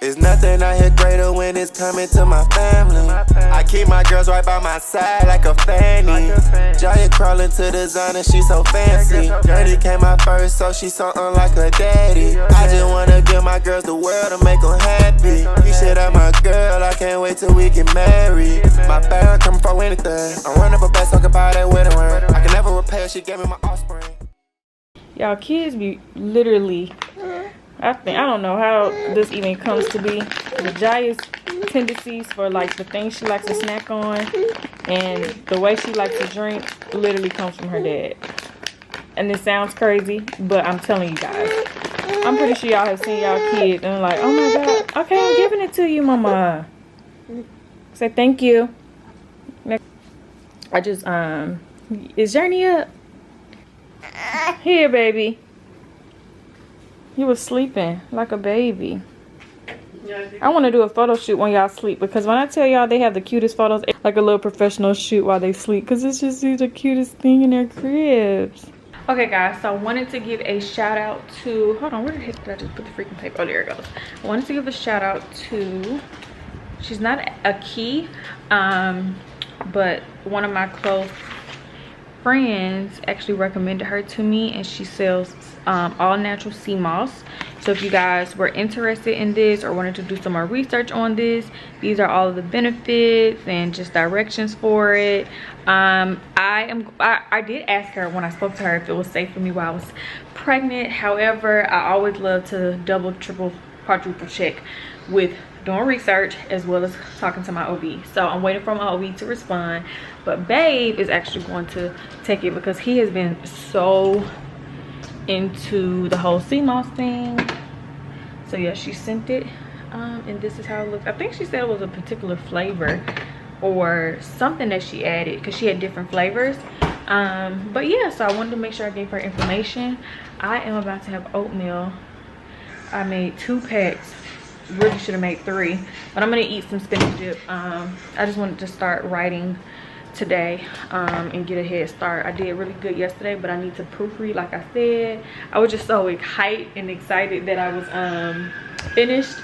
There's nothing out here greater when it's coming to my family. I keep my girls right by my side like a fanny. Jiya crawling to the zone and she so fancy. Journie came out first, so she something like her daddy. I just wanna give my girls the world to make them happy. Keesha, that my girl, I can't wait till we get married. My family come for anything. I'm running up a best, talking about that wedding ring. I can never repay, she gave me my offspring. Y'all, kids be literally, I don't know how this even comes to be. The Jiya's tendencies for like the things she likes to snack on and the way she likes to drink literally comes from her dad. And it sounds crazy, but I'm telling you guys, I'm pretty sure y'all have seen y'all kids and like, oh my god, okay, I'm giving it to you, mama. Say thank you. I just is Journie up? Here, baby. You was sleeping like a baby. I want to do a photo shoot when y'all sleep, because when I tell y'all they have the cutest photos, like a little professional shoot while they sleep, because it's just the cutest thing in their cribs. Okay guys, so I wanted to give a shout out to, hold on, where the heck did I just put the freaking tape? Oh, there it goes. I wanted to give a shout out to, she's not a key, but one of my close friends actually recommended her to me, and she sells all natural sea moss. So if you guys were interested in this or wanted to do some more research on this, these are all of the benefits and just directions for it. I did ask her when I spoke to her if it was safe for me while I was pregnant. However, I always love to double, triple, quadruple check with doing research as well as talking to my OB. So I'm waiting for my OB to respond, but Babe is actually going to take it because he has been so into the whole sea moss thing. So yeah, she sent it, and this is how it looks. I think she said it was a particular flavor or something that she added, because she had different flavors. But yeah, so I wanted to make sure I gave her information. I am about to have oatmeal. I made 2 packs, really should have made 3, but I'm gonna eat some spinach dip. I just wanted to start writing today and get a head start. I did really good yesterday, but I need to proofread like I said. I was just so hyped and excited that I was finished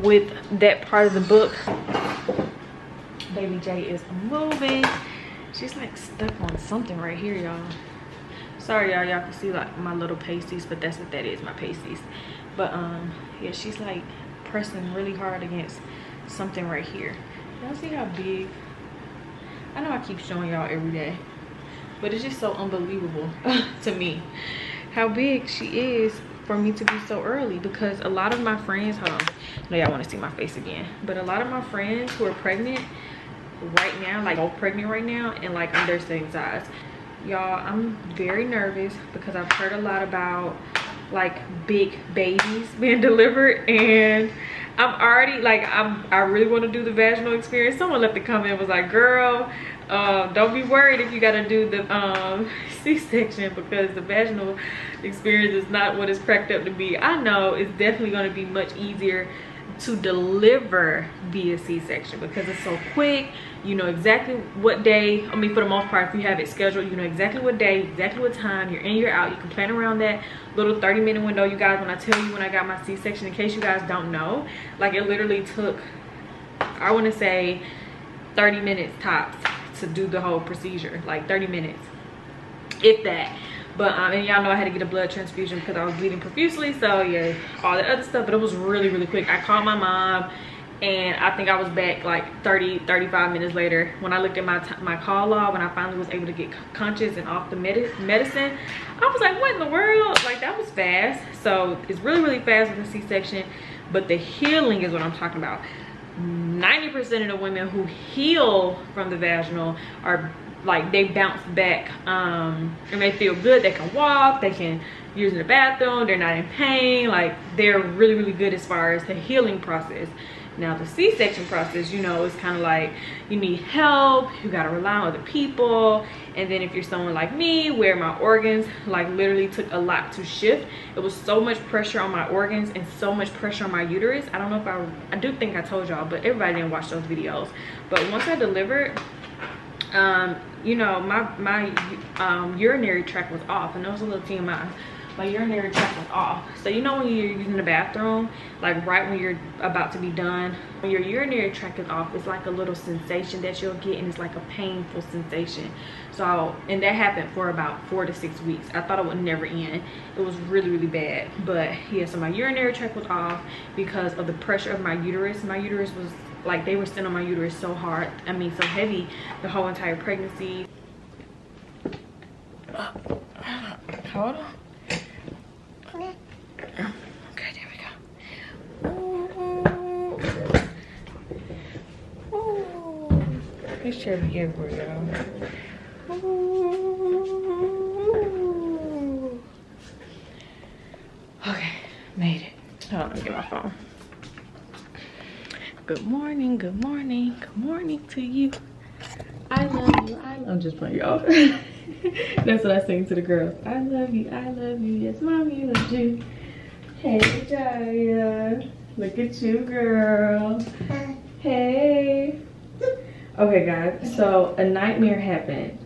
with that part of the book. Baby J is moving. She's like stuck on something right here, y'all. Sorry y'all can see like my little pasties, but that's what that is, my pasties. But yeah, she's like pressing really hard against something right here. Y'all see how big? I know I keep showing y'all every day, but it's just so unbelievable to me how big she is for me to be so early. Because a lot of my friends, hold on, I know y'all want to see my face again, but a lot of my friends who are pregnant right now, like both pregnant right now, and like I'm their same size. Y'all, I'm very nervous because I've heard a lot about like big babies being delivered, and I'm already like, I really want to do the vaginal experience. Someone left a comment, was like, girl, don't be worried if you got to do the C-section, because the vaginal experience is not what it's cracked up to be. I know it's definitely going to be much easier to deliver via C-section because it's so quick. You know exactly what day, I mean for the most part, if you have it scheduled, you know exactly what day, exactly what time, you're in, you're out. You can plan around that little 30-minute window. You guys, when I tell you when I got my C-section, in case you guys don't know, like it literally took, I want to say 30 minutes tops to do the whole procedure, like 30 minutes, if that. But and y'all know I had to get a blood transfusion because I was bleeding profusely, so yeah, all the other stuff. But it was really quick. I called my mom, and I think I was back like 30-35 minutes later. When I looked at my call log, when I finally was able to get conscious and off the medicine, I was like, what in the world? Like, that was fast. So it's really fast with a C-section, but the healing is what I'm talking about. 90% of the women who heal from the vaginal are like, they bounce back and they feel good. They can walk, they can use in the bathroom, they're not in pain. Like, they're really good as far as the healing process. Now the C-section process, you know, it's kind of like you need help, you got to rely on other people. And then if you're someone like me, where my organs like literally took a lot to shift, it was so much pressure on my organs and so much pressure on my uterus. I don't know if I do think I told y'all, but everybody didn't watch those videos. But once I delivered, you know, my urinary tract was off, and there was a little TMI. my urinary tract was off. So you know when you're using the bathroom, like right when you're about to be done, when your urinary tract is off, it's like a little sensation that you'll get, and it's like a painful sensation. So, and that happened for about 4 to 6 weeks. I thought it would never end. It was really, really bad. But yeah, so my urinary tract was off because of the pressure of my uterus. My uterus was like, they were sitting on my uterus so hard, I mean so heavy, the whole entire pregnancy. Hold on. Okay, there we go. Ooh. This chair be everywhere, y'all. Okay, made it. Hold on, let me get my phone. Good morning, good morning, good morning to you. I love you, I'm just playing y'all. That's what I sing to the girls. I love you, yes mommy loves you. Hey Jiya, look at you girl. Hey. Okay guys, so a nightmare happened.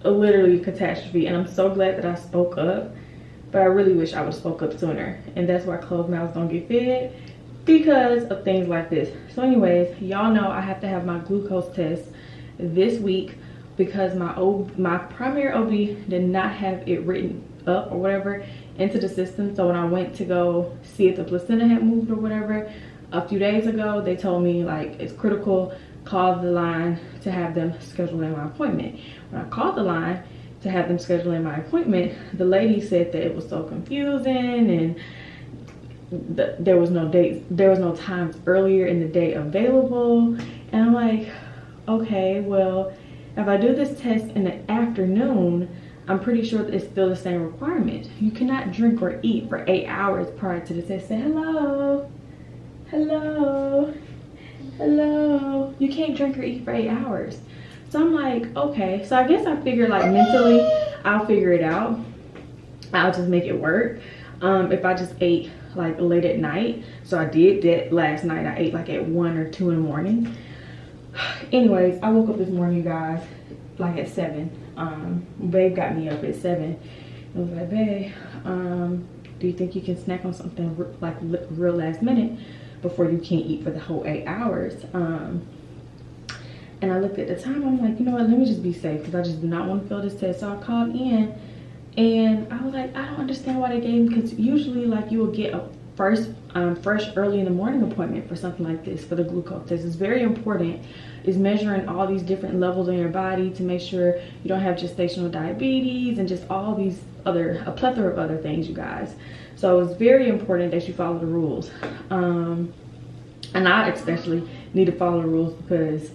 Literally a catastrophe, and I'm so glad that I spoke up, but I really wish I would have spoke up sooner. And that's why closed mouths don't get fed, because of things like this. So anyways, y'all know I have to have my glucose test this week because my primary OB did not have it written up or whatever into the system. So when I went to go see if the placenta had moved or whatever a few days ago, they told me like it's critical, call the line to have them schedule in my appointment. When I called the line to have them schedule in my appointment, the lady said that it was so confusing and there was no dates, there was no times earlier in the day available. And I'm like, okay, well, if I do this test in the afternoon, I'm pretty sure that it's still the same requirement. You cannot drink or eat for 8 hours prior to the test. Say hello, hello, hello. You can't drink or eat for 8 hours. So I'm like, okay. So I guess I figured like mentally, I'll figure it out. I'll just make it work. If I just ate like late at night. So I did that last night. I ate like at 1 or 2 in the morning. Anyways, I woke up this morning, you guys, like at 7. Babe got me up at 7. I was like, babe, do you think you can snack on something like real last minute before you can't eat for the whole 8 hours? And I looked at the time. I'm like, you know what, let me just be safe because I just do not want to fail this test. So I called in and I was like, I don't understand why they gave me, because usually like you will get a fresh early in the morning appointment for something like this, for the glucose test. It's very important. It's measuring all these different levels in your body to make sure you don't have gestational diabetes and just all these a plethora of other things, you guys. So it's very important that you follow the rules. And I especially need to follow the rules because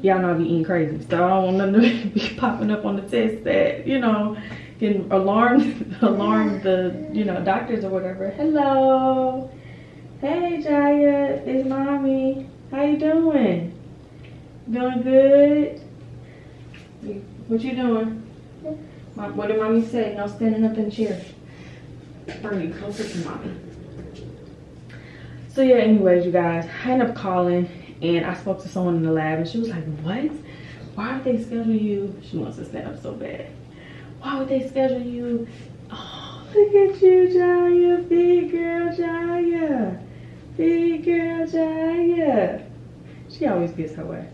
y'all know I be eating crazy. So I don't want nothing to be popping up on the test that, you know, can alarm the, you know, doctors or whatever. Hello. Hey Jiya, it's mommy. How you doing? Doing good? What you doing? What did mommy say? No standing up in the chair. Bring you closer to mommy. So yeah, anyways, you guys, I ended up calling and I spoke to someone in the lab and she was like, what? Why would they schedule you? She wants to stand up so bad. Why would they schedule you? Oh, look at you, Jiya. Big girl Jiya. Big girl Jiya. She always gets her way.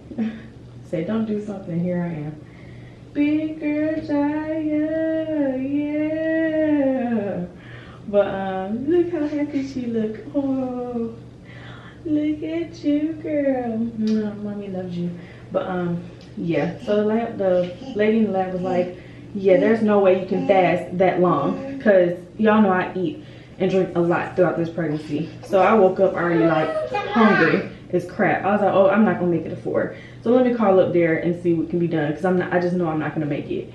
Say, don't do something. Here I am. Big girl Jiya. Yeah. But look how happy she look. Oh, look at you, girl. Mommy loves you. But yeah. So the lady in the lab was like, yeah, there's no way you can fast that long because y'all know I eat and drink a lot throughout this pregnancy. So I woke up already like hungry as crap. I was like, oh, I'm not gonna make it to 4. So let me call up there and see what can be done because I just know I'm not gonna make it.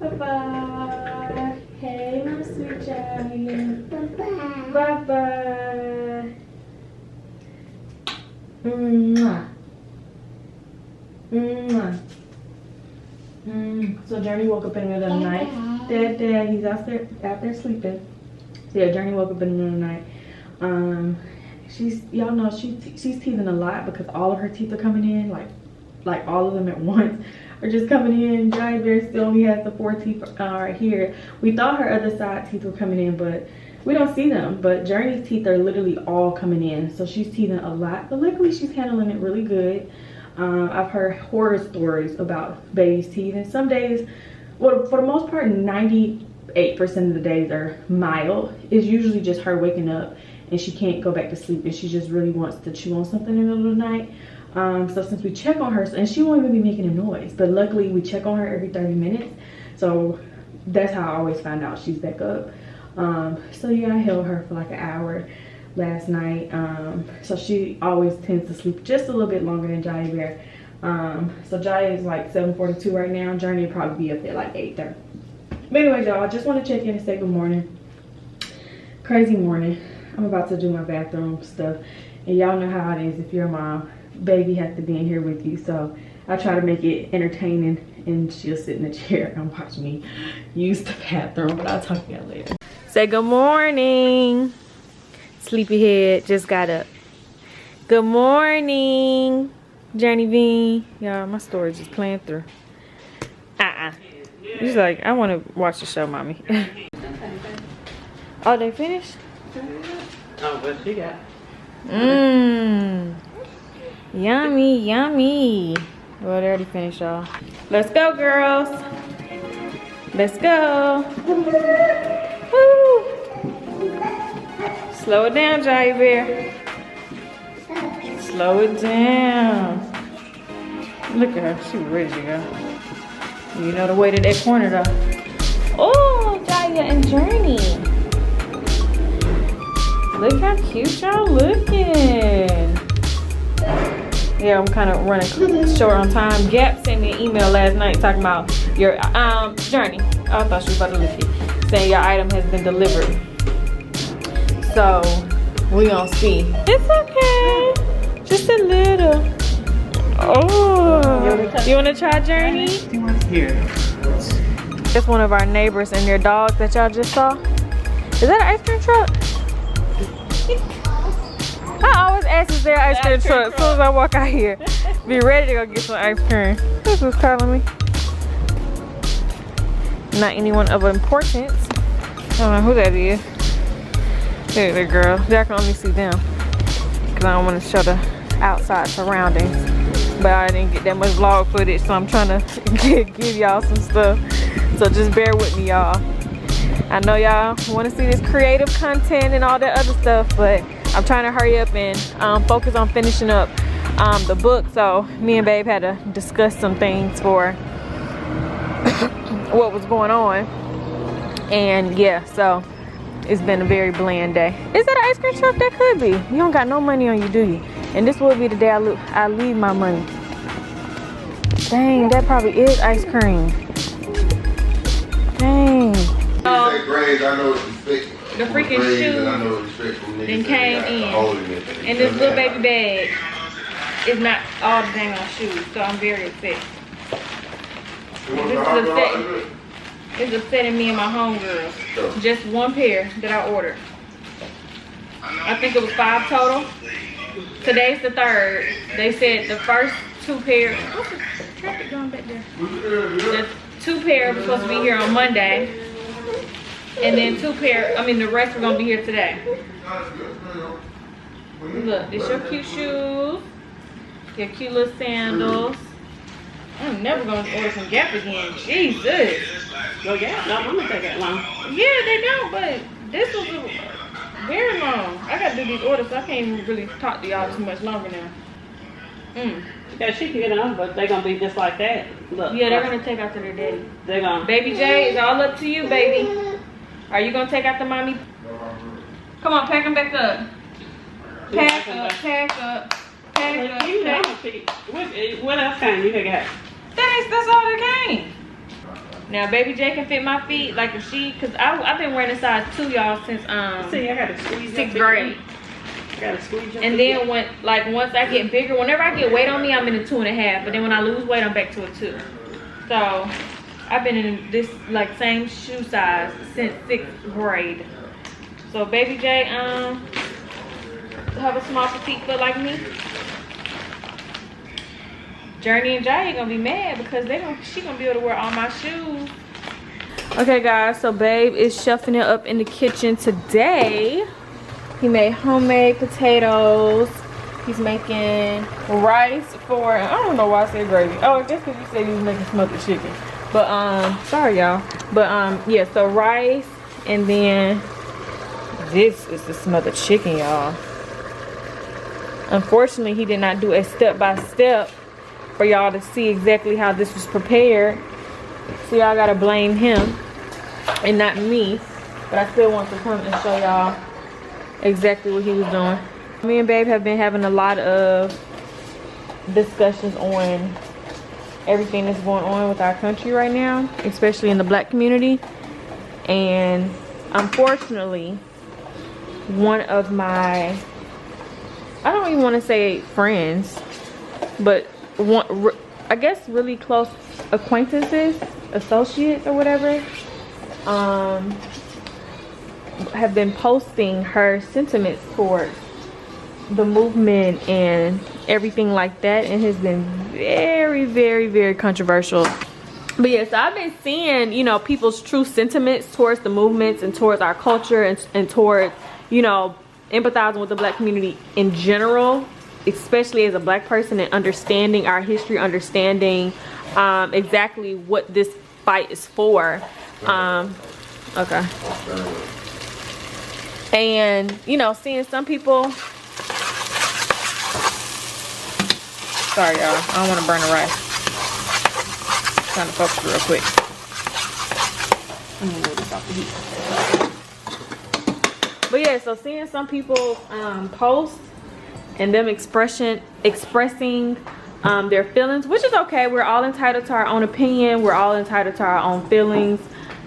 Bye bye. Hey, my sweet Jiya. Bye bye. Mwah. Mwah. So Journey woke up in the middle of the night. Dad, he's out there sleeping. So yeah, Journey woke up in the middle of the night. Y'all know she's teething a lot because all of her teeth are coming in, like all of them at once. are just coming in. Giant Bear still only has the 4 teeth right here. We thought her other side teeth were coming in, but we don't see them. But Journie's teeth are literally all coming in, so she's teething a lot, but luckily she's handling it really good. I've heard horror stories about baby's teeth, and some days, well, for the most part, 98% of the days are mild. It's usually just her waking up and she can't go back to sleep, and she just really wants to chew on something in the middle of the night. So since we check on her, and she won't even be making a noise, but luckily we check on her every 30 minutes. So that's how I always find out she's back up. So yeah, I held her for like an hour last night. So she always tends to sleep just a little bit longer than Giant Bear. So Jiya is like 7:42 right now. Journie will probably be up there like 8:30. But anyway, y'all, I just want to check in and say good morning. Crazy morning. I'm about to do my bathroom stuff, and y'all know how it is if you're a mom. Baby has to be in here with you, so I try to make it entertaining, and she'll sit in the chair and watch me use the bathroom. But I'll talk to y'all later. Say good morning. Sleepyhead just got up. Good morning, Journey Bean. Y'all, my storage is playing through. He's like, I want to watch the show, mommy. Oh, they finished? Oh, what she got? Yummy, yummy. Well, they already finished, y'all. Let's go, girls. Let's go. Woo. Slow it down, Giant Bear. Slow it down. Look at her. She's ready to go. You know the way to that corner, though. Oh, Jiya and Journie. Look how cute y'all looking. Yeah, I'm kind of running short on time. Gap sent me an email last night talking about your Journey. I thought she was about to lift it. Saying your item has been delivered. So we gonna see. It's okay. Just a little. Oh, you wanna try Journey? Here. It's one of our neighbors and their dog that y'all just saw. Is that an ice cream truck? I always ask if they're ice cream truck as soon as I walk out here. Be ready to go get some ice cream. This was calling me. Not anyone of importance. I don't know who that is. Hey there, girl. Y'all can only see them because I don't want to show the outside surroundings. But I didn't get that much vlog footage, so I'm trying to give y'all some stuff. So just bear with me, y'all. I know y'all want to see this creative content and all that other stuff, but I'm trying to hurry up and focus on finishing up the book. So me and Babe had to discuss some things for what was going on. And yeah, so it's been a very bland day. Is that an ice cream truck? That could be. You don't got no money on you, do you? And this will be the day I leave my money. Dang, that probably is ice cream. Dang. Grades, I know it's respect. The freaking shoes then came in. And this little baby bag is not all the dang on shoes, so I'm very upset. It's upsetting me and my homegirls. Just one pair that I ordered. I think it was 5 total. Today's the 3rd. They said the first 2 pairs. What's the traffic going back there? The 2 pair was supposed to be here on Monday. And then the rest are gonna be here today. Look, this your cute shoes. Your cute little sandals. I'm never gonna order some Gap again. Jesus. Go Gap? No, I'm gonna take that long. Yeah, they don't, but this was very long. I gotta do these orders, so I can't even really talk to y'all too much longer now. Yeah, she can get them, but they're gonna be just like that. Look. Yeah, they're gonna take after their daddy. They're gonna. Baby J, it's all up to you, baby. Are you gonna take after mommy? Come on, pack them back up. Pack up, pack up, pack up. What else can you got? That's all that came. Now, Baby J can fit my feet like if she, cause I've been wearing a size 2, y'all, since See, I gotta squeeze 6th grade. I gotta squeeze your And then once I get bigger, whenever I get weight on me, I'm in a 2.5. But then when I lose weight, I'm back to a 2. So I've been in this like same shoe size since 6th grade. So Baby J have a small petite foot like me. Journey and Jiya gonna be mad because she gonna be able to wear all my shoes. Okay guys, so babe is shuffling it up in the kitchen today. He made homemade potatoes. He's making rice for, I don't know why I said gravy. Oh, I guess because you said he was making smothered chicken. But sorry y'all. But yeah, so rice, and then this is the smothered chicken, y'all. Unfortunately, he did not do a step-by-step for y'all to see exactly how this was prepared. So y'all gotta blame him and not me. But I still want to come and show y'all exactly what he was doing. Me and babe have been having a lot of discussions on everything that's going on with our country right now, especially in the black community. And unfortunately, one of my, I don't even want to say friends, but one, I guess really close acquaintances, associates or whatever, have been posting her sentiments towards the movement and everything like that, and has been very, very, very controversial. But yes, I've been seeing, you know, people's true sentiments towards the movements and towards our culture and towards, you know, empathizing with the black community in general, especially as a black person, and understanding our history, understanding exactly what this fight is for. Okay. And, you know, seeing some people, sorry y'all, I don't want to burn the rice. Trying to focus real quick. Let me move this off the heat. But yeah, so seeing some people post and them expressing their feelings, which is okay. We're all entitled to our own opinion. We're all entitled to our own feelings.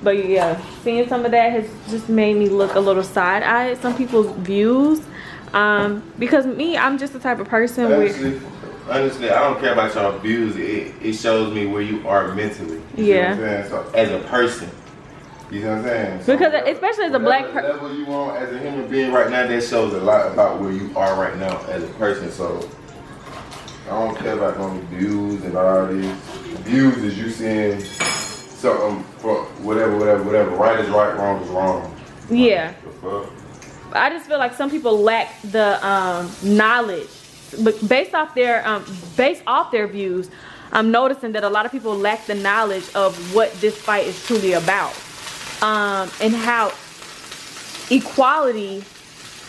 But yeah, seeing some of that has just made me look a little side-eyed at some people's views. Because me, I'm just the type of person honestly, I don't care about your views. It shows me where you are mentally. You know what I'm saying? So as a person, you know what I'm saying? So because especially as a black person, level you on as a human being right now, that shows a lot about where you are right now as a person. So I don't care about no views and all these views. Is you seeing something for whatever. Right is right, wrong is wrong. Yeah. I just feel like some people lack the knowledge. But based off their views, I'm noticing that a lot of people lack the knowledge of what this fight is truly about, and how equality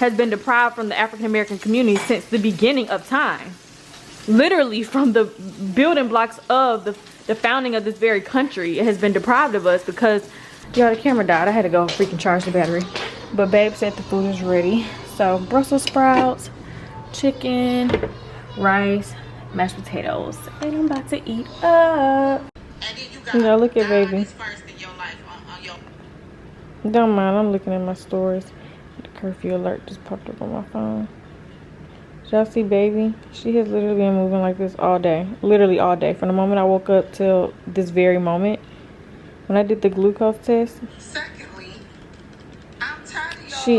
has been deprived from the African American community since the beginning of time. Literally from the building blocks of the founding of this very country, it has been deprived of us because, y'all, the camera died. I had to go freaking charge the battery. But babe said the food is ready. So Brussels sprouts, chicken, rice, mashed potatoes, and I'm about to eat up. You know, look at baby. Don't mind, I'm looking at my stories. The curfew alert just popped up on my phone. Did y'all see baby? She has literally been moving like this all day. Literally all day. From the moment I woke up till this very moment. When I did the glucose test, secondly, I'm tired of y'all. she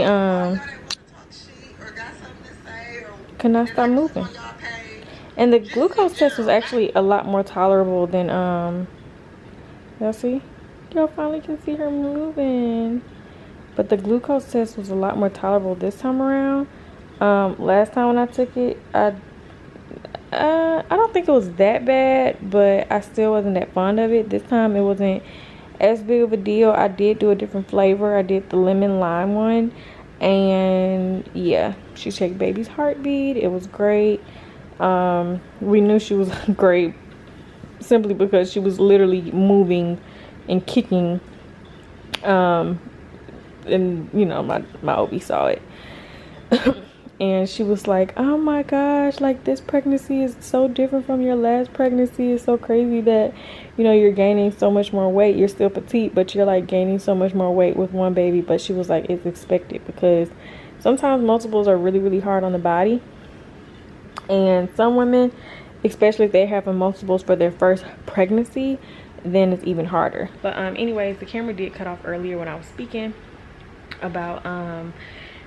could not stop moving. And the glucose test was actually a lot more tolerable than y'all see? Y'all finally can see her moving. But the glucose test was a lot more tolerable this time around. Last time when I took it, I don't think it was that bad, but I still wasn't that fond of it. This time it wasn't as big of a deal. I did do a different flavor. I did the lemon lime one. And yeah, she checked baby's heartbeat. It was great. We knew she was great simply because she was literally moving and kicking. And you know, my OB saw it. And she was like, oh my gosh, like this pregnancy is so different from your last pregnancy. It's so crazy that, you know, you're gaining so much more weight. You're still petite, but you're like gaining so much more weight with one baby. But she was like, it's expected because sometimes multiples are really, really hard on the body. And some women, especially if they have multiples for their first pregnancy, then it's even harder. But anyways, the camera did cut off earlier when I was speaking about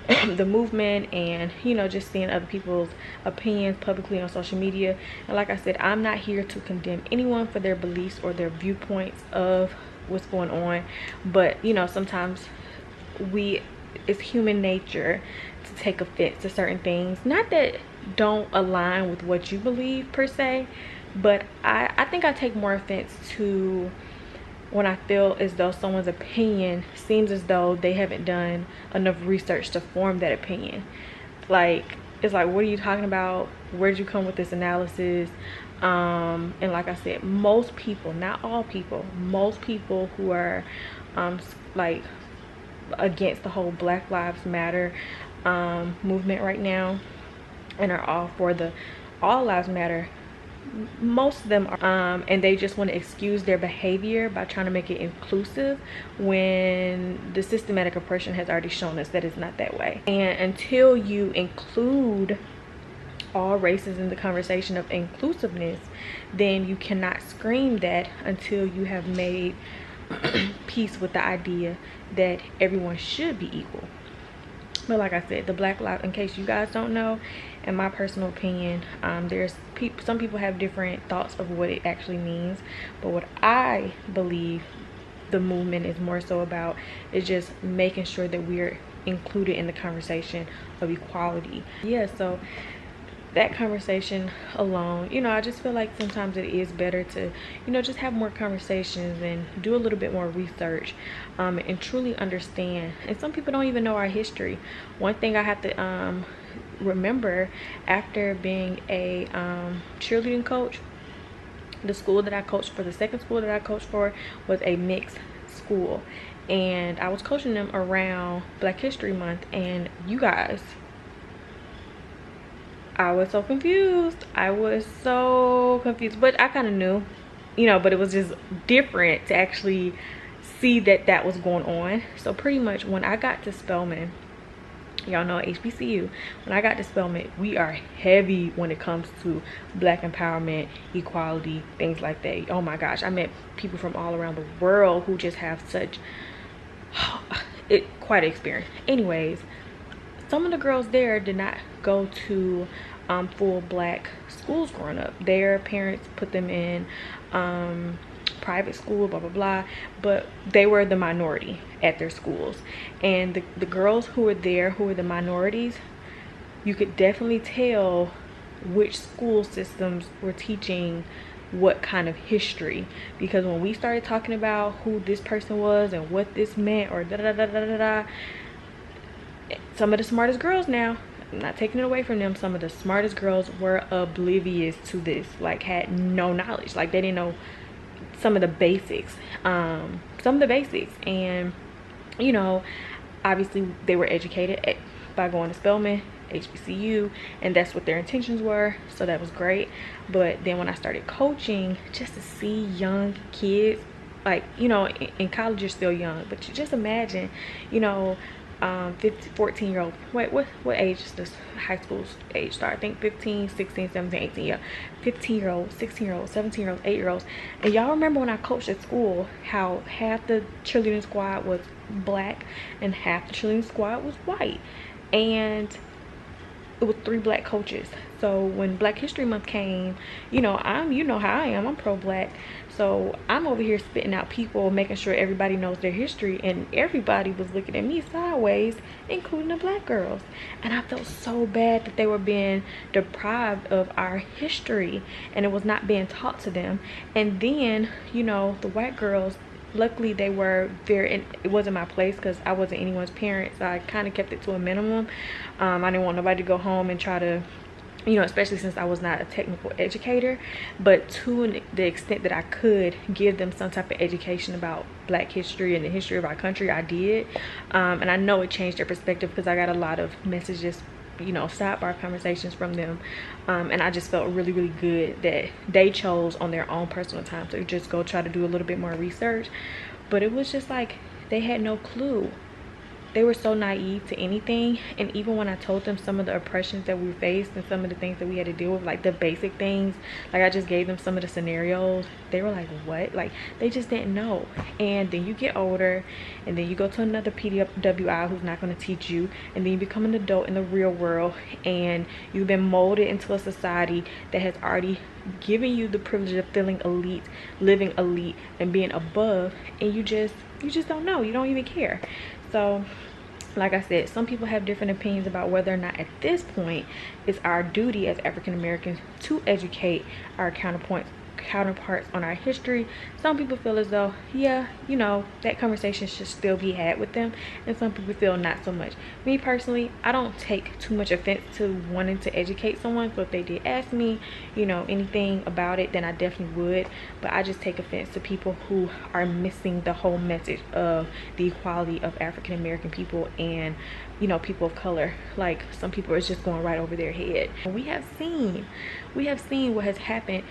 the movement, and you know, just seeing other people's opinions publicly on social media. And like I said, I'm not here to condemn anyone for their beliefs or their viewpoints of what's going on, but you know, sometimes it's human nature to take offense to certain things, not that don't align with what you believe per se, but I think I take more offense to when I feel as though someone's opinion seems as though they haven't done enough research to form that opinion. Like, it's like, what are you talking about? Where'd you come with this analysis? And like I said, most people, not all people, most people who are like against the whole Black Lives Matter movement right now, and are all for the All Lives Matter, most of them are and they just want to excuse their behavior by trying to make it inclusive, when the systematic oppression has already shown us that it's not that way. And until you include all races in the conversation of inclusiveness, then you cannot scream that until you have made peace with the idea that everyone should be equal. But like I said, the Black Lives, in case you guys don't know, in my personal opinion, some people have different thoughts of what it actually means, but what I believe the movement is more so about is just making sure that we're included in the conversation of equality. Yeah, so that conversation alone, you know, I just feel like sometimes it is better to, you know, just have more conversations and do a little bit more research, and truly understand. And some people don't even know our history. One thing I have to remember, after being a cheerleading coach, the school that I coached for, the second school that I coached for, was a mixed school, and I was coaching them around Black History Month. And you guys, I was so confused. I was so confused, but I kind of knew, you know, but it was just different to actually see that that was going on. So pretty much when I got to Spelman, y'all know HBCU, when I got to Spelman, we are heavy when it comes to Black empowerment, equality, things like that. Oh my gosh, I met people from all around the world who just have such quite an experience. Anyways, some of the girls there did not go to full Black schools growing up. Their parents put them in private school, blah blah blah, but they were the minority at their schools. And the girls who were there, who were the minorities, you could definitely tell which school systems were teaching what kind of history, because when we started talking about who this person was and what this meant, or da da da da da da, some of the smartest girls, now I'm not taking it away from them, some of the smartest girls were oblivious to this, like had no knowledge, like they didn't know some of the basics. And you know, obviously they were educated by going to Spelman, HBCU, and that's what their intentions were, so that was great. But then when I started coaching, just to see young kids, like, you know, in college you're still young, but you just imagine, you know, 14-year-old, wait, what age is this high school age start? I think 15, 16, 17, 18, yeah, 15-year-olds, 16-year-olds, 17-year-olds, 8-year-olds. And y'all remember when I coached at school how half the cheerleading squad was Black and half the cheerleading squad was white, and it was 3 Black coaches. So when Black History Month came, you know, you know how I am, I'm pro-Black, so I'm over here spitting out people, making sure everybody knows their history, and everybody was looking at me sideways, including the Black girls. And I felt so bad that they were being deprived of our history and it was not being taught to them. And then, you know, the white girls, luckily they were very, and it wasn't my place because I wasn't anyone's parent, so I kind of kept it to a minimum. I didn't want nobody to go home and try to, you know, especially since I was not a technical educator, but to the extent that I could give them some type of education about Black history and the history of our country, I did. And I know it changed their perspective because I got a lot of messages, you know, sidebar conversations from them, and I just felt really, really good that they chose on their own personal time to just go try to do a little bit more research. But it was just like they had no clue. they were so naive to anything. And even when I told them some of the oppressions that we faced and some of the things that we had to deal with, like the basic things, like I just gave them some of the scenarios, they were like, what? Like they just didn't know. And then you get older and then you go to another PWI who's not going to teach you, and then you become an adult in the real world, and you've been molded into a society that has already given you the privilege of feeling elite, living elite, and being above, and you just don't know. You don't even care. So like I said, some people have different opinions about whether or not at this point it's our duty as African Americans to educate our counterparts on our history. Some people feel as though, yeah, you know, that conversation should still be had with them, and some people feel not so much. Me personally, I don't take too much offense to wanting to educate someone, so if they did ask me, you know, anything about it, then I definitely would. But I just take offense to people who are missing the whole message of the equality of African American people and, you know, people of color. Like some people are just going right over their head. We have seen what has happened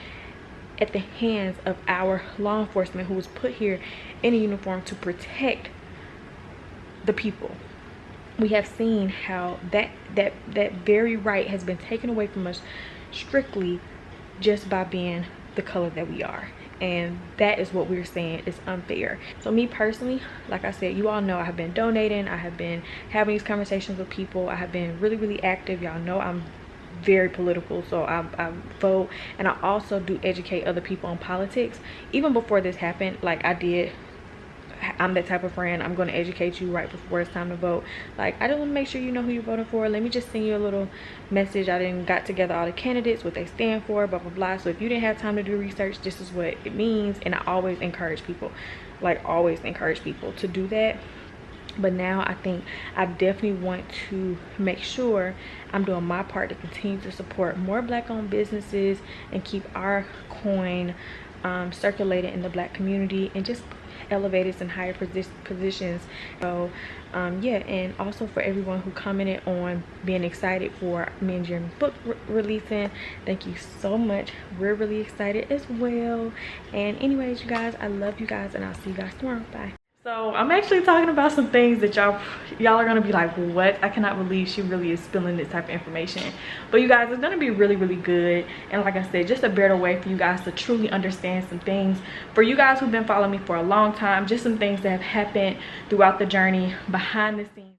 at the hands of our law enforcement, who was put here in a uniform to protect the people. We have seen how that very right has been taken away from us strictly just by being the color that we are. And that is what we're saying is unfair. So me personally, like I said, you all know I have been donating, I have been having these conversations with people, I have been really active. Y'all know I'm very political, so I vote, and I also do educate other people on politics. Even before this happened, like I did, I'm that type of friend. I'm going to educate you right before it's time to vote. Like, I just want to make sure you know who you're voting for. Let me just send you a little message. I didn't got together all the candidates, what they stand for, blah blah. So if you didn't have time to do research, this is what it means. And I always encourage people, like always encourage people to do that. But now I think I definitely want to make sure I'm doing my part to continue to support more Black-owned businesses and keep our coin circulated in the Black community and just elevated in higher positions. So yeah, and also for everyone who commented on being excited for me and Journie's book releasing, thank you so much. We're really excited as well. And anyways, you guys, I love you guys, and I'll see you guys tomorrow. Bye. So I'm actually talking about some things that y'all are gonna be like, what? I cannot believe she really is spilling this type of information. But you guys, it's gonna be really good. And like I said, just a better way for you guys to truly understand some things. For you guys who've been following me for a long time, just some things that have happened throughout the journey behind the scenes.